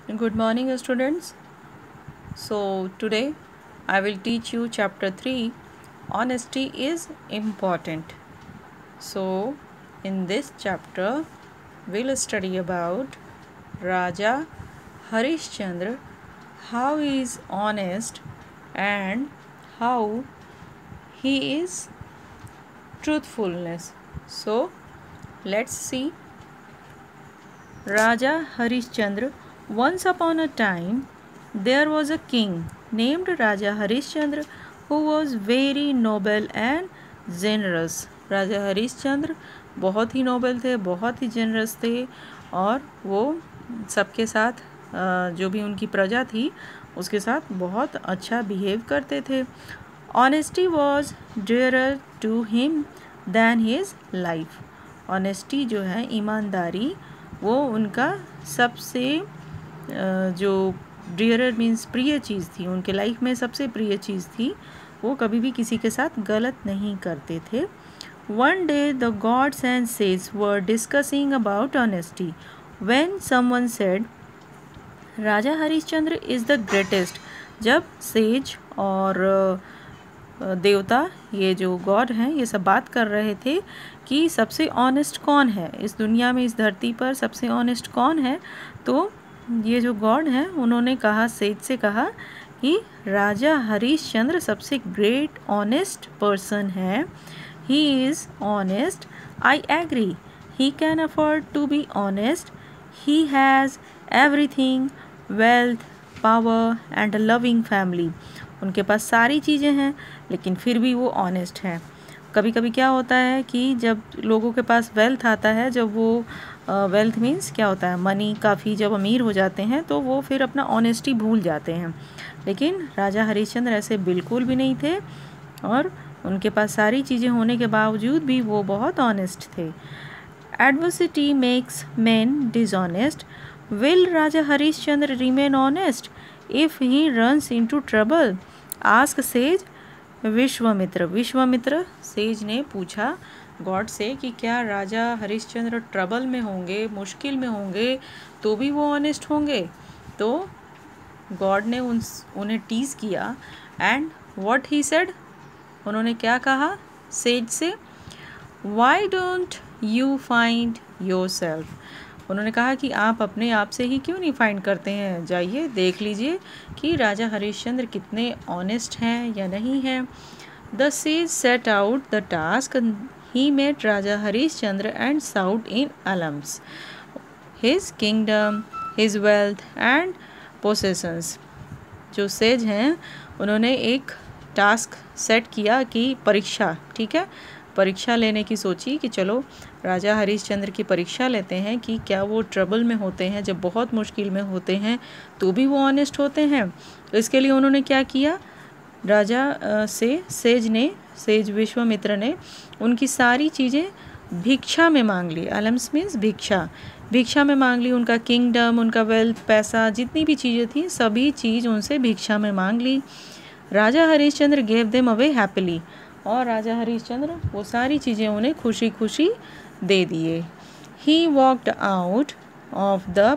Good morning, students. So, today I will teach you chapter 3, Honesty is Important. So, in this chapter, we'll study about Raja Harishchandra, how he is honest and how he is truthfulness. So, let's see. Raja Harishchandra. Once upon a time, there was a king named Raja Harishchandra who was very noble and generous. राजा हरिश्चंद्र बहुत ही Nobel थे, बहुत ही generous थे और वो सबके साथ जो भी उनकी प्रजा थी उसके साथ बहुत अच्छा बिहेव करते थे. Honesty was dearer to him than his life. Honesty जो है, ईमानदारी, वो उनका सबसे जो डियरर मीन्स प्रिय चीज़ थी, उनके लाइफ में सबसे प्रिय चीज़ थी. वो कभी भी किसी के साथ गलत नहीं करते थे. One day the gods and says were discussing about honesty when someone said Raja Harishchandra is the greatest. जब सेज और देवता, ये जो गॉड हैं, ये सब बात कर रहे थे कि सबसे ऑनेस्ट कौन है इस दुनिया में, इस धरती पर सबसे ऑनेस्ट कौन है, तो ये जो गॉड हैं उन्होंने कहा, सेज से कहा कि राजा हरिश्चंद्र सबसे ग्रेट ऑनेस्ट पर्सन है. He is honest. I agree. He can afford to be honest. He has everything, wealth, power and a loving family. उनके पास सारी चीज़ें हैं लेकिन फिर भी वो ऑनेस्ट हैं. कभी कभी क्या होता है कि जब लोगों के पास वेल्थ आता है, जब वो वेल्थ मीन्स क्या होता है, मनी, काफ़ी जब अमीर हो जाते हैं तो वो फिर अपना ऑनेस्टी भूल जाते हैं. लेकिन राजा हरिश्चंद्र ऐसे बिल्कुल भी नहीं थे और उनके पास सारी चीज़ें होने के बावजूद भी वो बहुत ऑनेस्ट थे. Adversity makes man dishonest. Will Raja Harishchandra remain honest if he runs into trouble? Ask says Vishwamitra. Vishwamitra says ने पूछा गॉड से कि क्या राजा हरिश्चंद्र ट्रबल में होंगे, मुश्किल में होंगे, तो भी वो ऑनेस्ट होंगे? तो गॉड ने उन्हें टीज़ किया. एंड व्हाट ही सेड, उन्होंने क्या कहा सेज से? Why don't you find yourself. उन्होंने कहा कि आप अपने आप से ही क्यों नहीं फाइंड करते हैं, जाइए देख लीजिए कि राजा हरिश्चंद्र कितने ऑनेस्ट हैं या नहीं हैं. The sage set out the task. He met Raja Harishchandra and sought in alms his kingdom, his wealth and possessions. जो सेज हैं उन्होंने एक टास्क सेट किया कि परीक्षा, ठीक है, परीक्षा लेने की सोची कि चलो राजा हरिश्चंद्र की परीक्षा लेते हैं कि क्या वो ट्रबल में होते हैं, जब बहुत मुश्किल में होते हैं तो भी वो ऑनेस्ट होते हैं. तो इसके लिए उन्होंने क्या किया, राजा से सेज विश्वामित्र ने उनकी सारी चीज़ें भिक्षा में मांग ली. अलम्स मीन्स भिक्षा. भिक्षा में मांग ली. उनका किंगडम, उनका वेल्थ, पैसा, जितनी भी चीज़ें थी सभी चीज़ उनसे भिक्षा में मांग ली. Raja Harishchandra gave them away happily. और राजा हरिश्चंद्र वो सारी चीज़ें उन्हें खुशी खुशी दे दिए. He walked out of the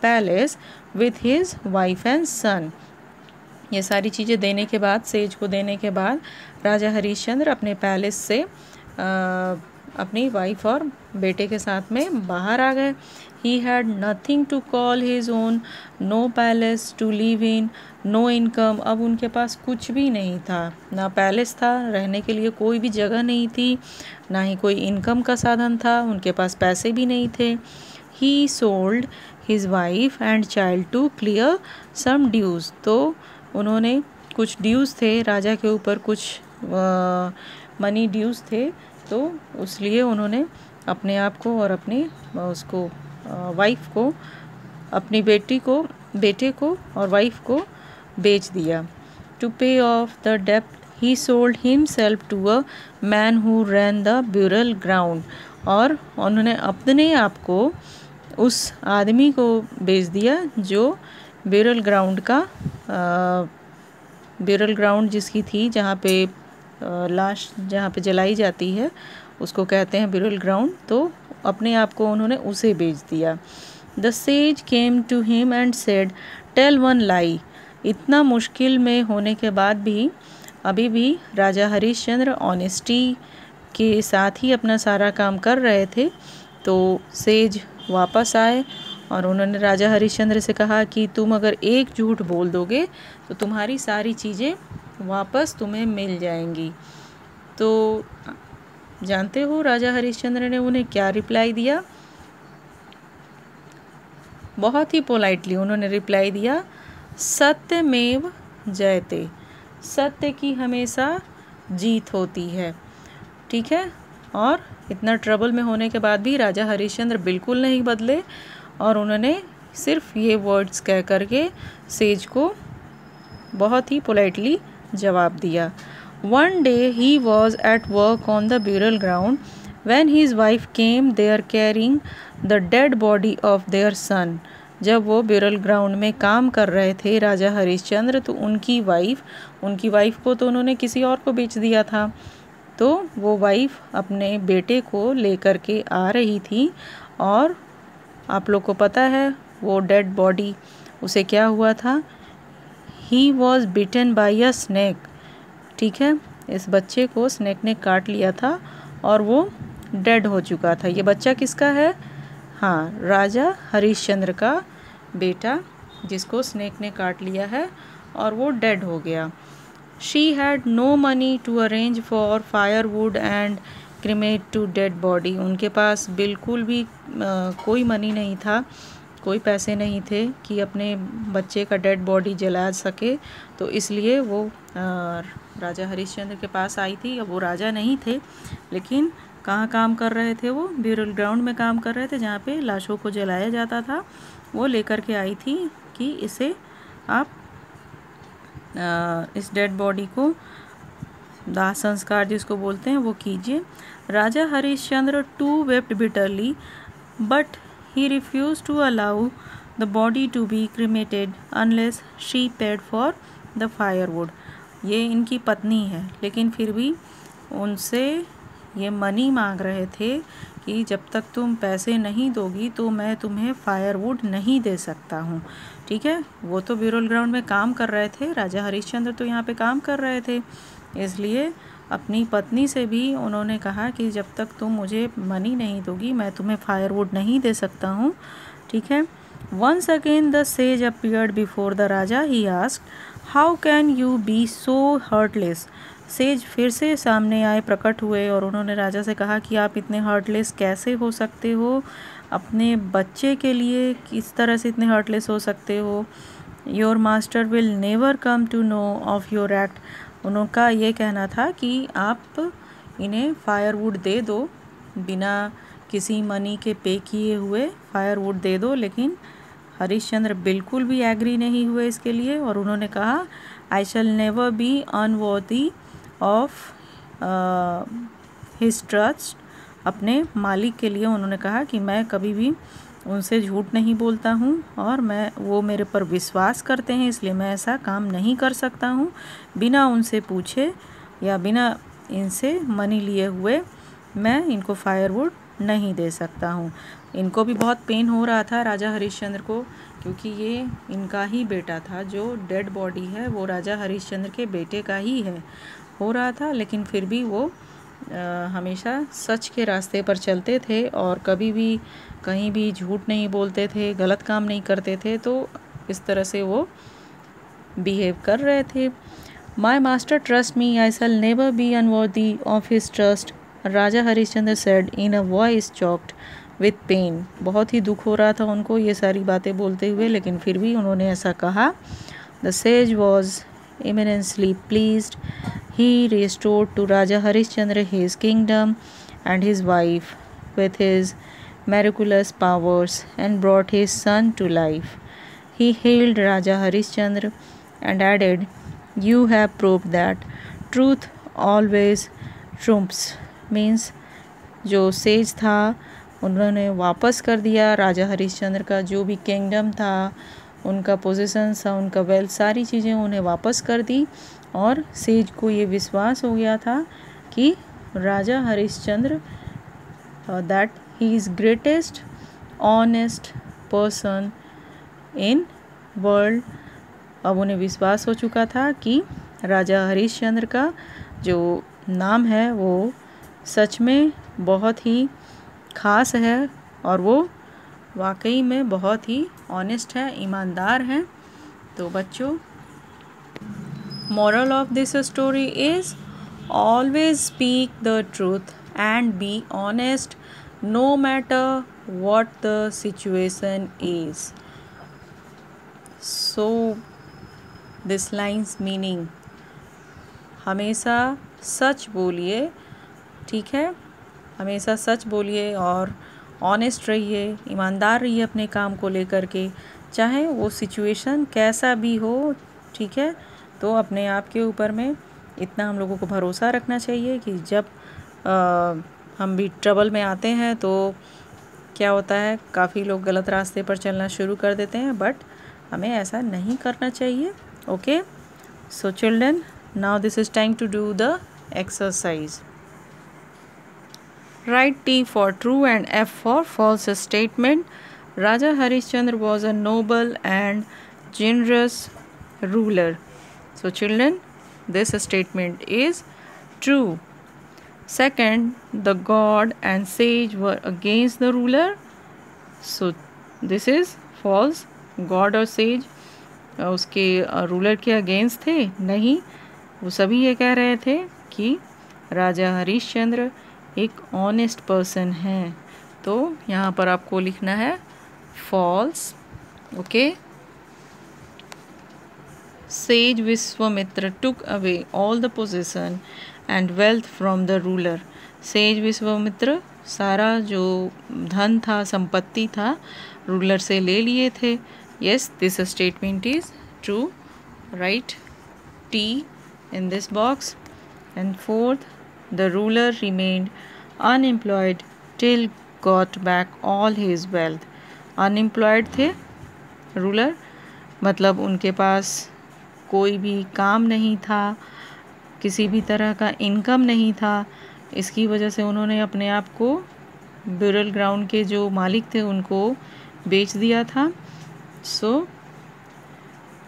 palace with his wife and son. ये सारी चीज़ें देने के बाद, सेज को देने के बाद, राजा हरिश्चंद्र अपने पैलेस से अपनी वाइफ और बेटे के साथ में बाहर आ गए. He had nothing to call his own, no palace to live in, no income. अब उनके पास कुछ भी नहीं था, ना पैलेस था, रहने के लिए कोई भी जगह नहीं थी, ना ही कोई इनकम का साधन था, उनके पास पैसे भी नहीं थे. He sold his wife and child to clear some dues. तो उन्होंने कुछ ड्यूज़ थे राजा के ऊपर, कुछ मनी ड्यूज़ थे, तो उसलिए उन्होंने अपने आप को और अपने उसको वाइफ को, अपनी बेटे को और वाइफ को बेच दिया. टू पे ऑफ द डेप्ट he sold himself to a man who ran the burial ground. और उन्होंने अपने आप को उस आदमी को बेच दिया जो ब्यूरल ग्राउंड जिसकी थी, जहाँ पे लाश जहाँ पे जलाई जाती है उसको कहते हैं ब्यूरल ग्राउंड. तो अपने आप को उन्होंने उसे बेच दिया. The sage came to him and said, tell one lie. इतना मुश्किल में होने के बाद भी अभी भी राजा हरिश्चंद्र ऑनेस्टी के साथ ही अपना सारा काम कर रहे थे। तो सेज वापस आए और उन्होंने राजा हरिश्चंद्र से कहा कि तुम अगर एक झूठ बोल दोगे तो तुम्हारी सारी चीज़ें वापस तुम्हें मिल जाएंगी। तो जानते हो राजा हरिश्चंद्र ने उन्हें क्या रिप्लाई दिया? बहुत ही पोलाइटली उन्होंने रिप्लाई दिया, सत्यमेव जयते। सत्य की हमेशा जीत होती है। ठीक है। और इतना ट्रबल में होने के बाद भी राजा हरिश्चंद्र बिल्कुल नहीं बदले और उन्होंने सिर्फ ये वर्ड्स कह करके सेज को बहुत ही पोलाइटली जवाब दिया। One day he was at work on the burial ground when his wife came there carrying the dead body of their son. जब वो ब्यूरल ग्राउंड में काम कर रहे थे राजा हरिश्चंद्र, तो उनकी वाइफ को तो उन्होंने किसी और को बेच दिया था। तो वो वाइफ अपने बेटे को लेकर के आ रही थी और आप लोग को पता है वो डेड बॉडी उसे क्या हुआ था? He was bitten by a snake. ठीक है, इस बच्चे को स्नेक ने काट लिया था और वो डेड हो चुका था। ये बच्चा किसका है? हाँ, राजा हरिश्चंद्र का बेटा, जिसको स्नेक ने काट लिया है और वो डेड हो गया। She had no money to arrange for firewood and cremate to dead body. उनके पास बिल्कुल भी कोई मनी नहीं था, कोई पैसे नहीं थे कि अपने बच्चे का डेड बॉडी जला सके। तो इसलिए वो राजा हरिश्चंद्र के पास आई थी। अब वो राजा नहीं थे, लेकिन कहाँ काम कर रहे थे? वो ब्यूरल ग्राउंड में काम कर रहे थे, जहाँ पे लाशों को जलाया जाता था। वो लेकर के आई थी कि इसे आप इस डेड बॉडी को दाह संस्कार जिसको बोलते हैं वो कीजिए। Raja Harishchandra too wept bitterly but he refused to allow the body to be cremated unless she paid for the firewood। ये इनकी पत्नी है, लेकिन फिर भी उनसे ये मनी मांग रहे थे कि जब तक तुम पैसे नहीं दोगी तो मैं तुम्हें फायरवुड नहीं दे सकता हूँ। ठीक है, वो तो ब्यूरल ग्राउंड में काम कर रहे थे, राजा हरिश्चंद्र तो यहाँ पे काम कर रहे थे। इसलिए अपनी पत्नी से भी उन्होंने कहा कि जब तक तुम मुझे मनी नहीं दोगी मैं तुम्हें फायरवुड नहीं दे सकता हूँ। ठीक है। Once again the sage appeared before the raja. He asked, how can you be so heartless. Sage फिर से सामने आए, प्रकट हुए और उन्होंने राजा से कहा कि आप इतने हर्टलेस कैसे हो सकते हो? अपने बच्चे के लिए किस तरह से इतने हर्टलेस हो सकते हो? Your master will never come to know of your act. उनका ये कहना था कि आप इन्हें फायरवुड दे दो, बिना किसी मनी के पे किए हुए फायरवुड दे दो। लेकिन हरिश्चंद्र बिल्कुल भी एग्री नहीं हुए इसके लिए और उन्होंने कहा, I shall never be unworthy of his trust. अपने मालिक के लिए उन्होंने कहा कि मैं कभी भी उनसे झूठ नहीं बोलता हूँ और वो मेरे पर विश्वास करते हैं, इसलिए मैं ऐसा काम नहीं कर सकता हूँ। बिना उनसे पूछे या बिना इनसे मनी लिए हुए मैं इनको फायरवुड नहीं दे सकता हूँ। इनको भी बहुत पेन हो रहा था राजा हरिश्चंद्र को, क्योंकि ये इनका ही बेटा था। जो डेड बॉडी है वो राजा हरिश्चंद्र के बेटे का ही है हो रहा था, लेकिन फिर भी वो हमेशा सच के रास्ते पर चलते थे और कभी भी कहीं भी झूठ नहीं बोलते थे, गलत काम नहीं करते थे। तो इस तरह से वो बिहेव कर रहे थे। My master trust me, I shall never be unworthy of his trust, Raja Harishchandra said in a voice choked with pain. बहुत ही दुख हो रहा था उनको ये सारी बातें बोलते हुए, लेकिन फिर भी उन्होंने ऐसा कहा। The sage was immensely pleased. He restored to Raja Harishchandra his kingdom and his wife with his miraculous powers and brought his son to life. He hailed Raja Harishchandra and added, you have proved that truth always trumps। Means जो says था उन्होंने वापस कर दिया राजा हरिश्चंद्र का जो भी kingdom था, उनका पोजीशन था, उनका वेल्थ, सारी चीज़ें उन्हें वापस कर दी। और सेज को ये विश्वास हो गया था कि Raja Harishchandra that he is greatest honest person in world. अब उन्हें विश्वास हो चुका था कि राजा हरिश्चंद्र का जो नाम है वो सच में बहुत ही ख़ास है और वो वाकई में बहुत ही ऑनेस्ट है, ईमानदार हैं। तो बच्चों, moral of this story is always speak the truth and be honest no matter what the situation is. So this line's meaning, हमेशा सच बोलिए, ठीक है, हमेशा सच बोलिए और ऑनेस्ट रहिए, ईमानदार रहिए अपने काम को लेकर के, चाहे वो सिचुएशन कैसा भी हो, ठीक है। तो अपने आप के ऊपर में इतना हम लोगों को भरोसा रखना चाहिए कि जब हम भी ट्रबल में आते हैं तो क्या होता है, काफ़ी लोग गलत रास्ते पर चलना शुरू कर देते हैं, बट हमें ऐसा नहीं करना चाहिए। Okay, so children, now this is time to do the exercise. Write T for true and F for false statement. Raja Harishchandra was a noble and generous ruler. So children, this statement is true. Second, the god and sage were against the ruler. So this is false. God और sage उसके ruler के against थे? नहीं, वो सभी ये कह रहे थे कि राजा हरिश्चंद्र एक ऑनेस्ट पर्सन है। तो यहाँ पर आपको लिखना है false. Okay. Sage Vishwamitra took away all the possession and wealth from the ruler. Sage Vishwamitra सारा जो धन था, संपत्ति था, रूलर से ले लिए थे। Yes, this statement is true. Right T in this box. And fourth, the ruler remained unemployed till got back all his wealth. Unemployed थे रूलर, मतलब उनके पास कोई भी काम नहीं था, किसी भी तरह का इनकम नहीं था। इसकी वजह से उन्होंने अपने आप को ब्यूरल ग्राउंड के जो मालिक थे उनको बेच दिया था। So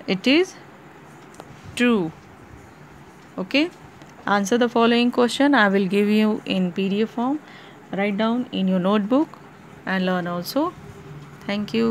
it is true. Okay, answer the following question. I will give you in PDF form. Write down in your notebook and learn also. Thank you.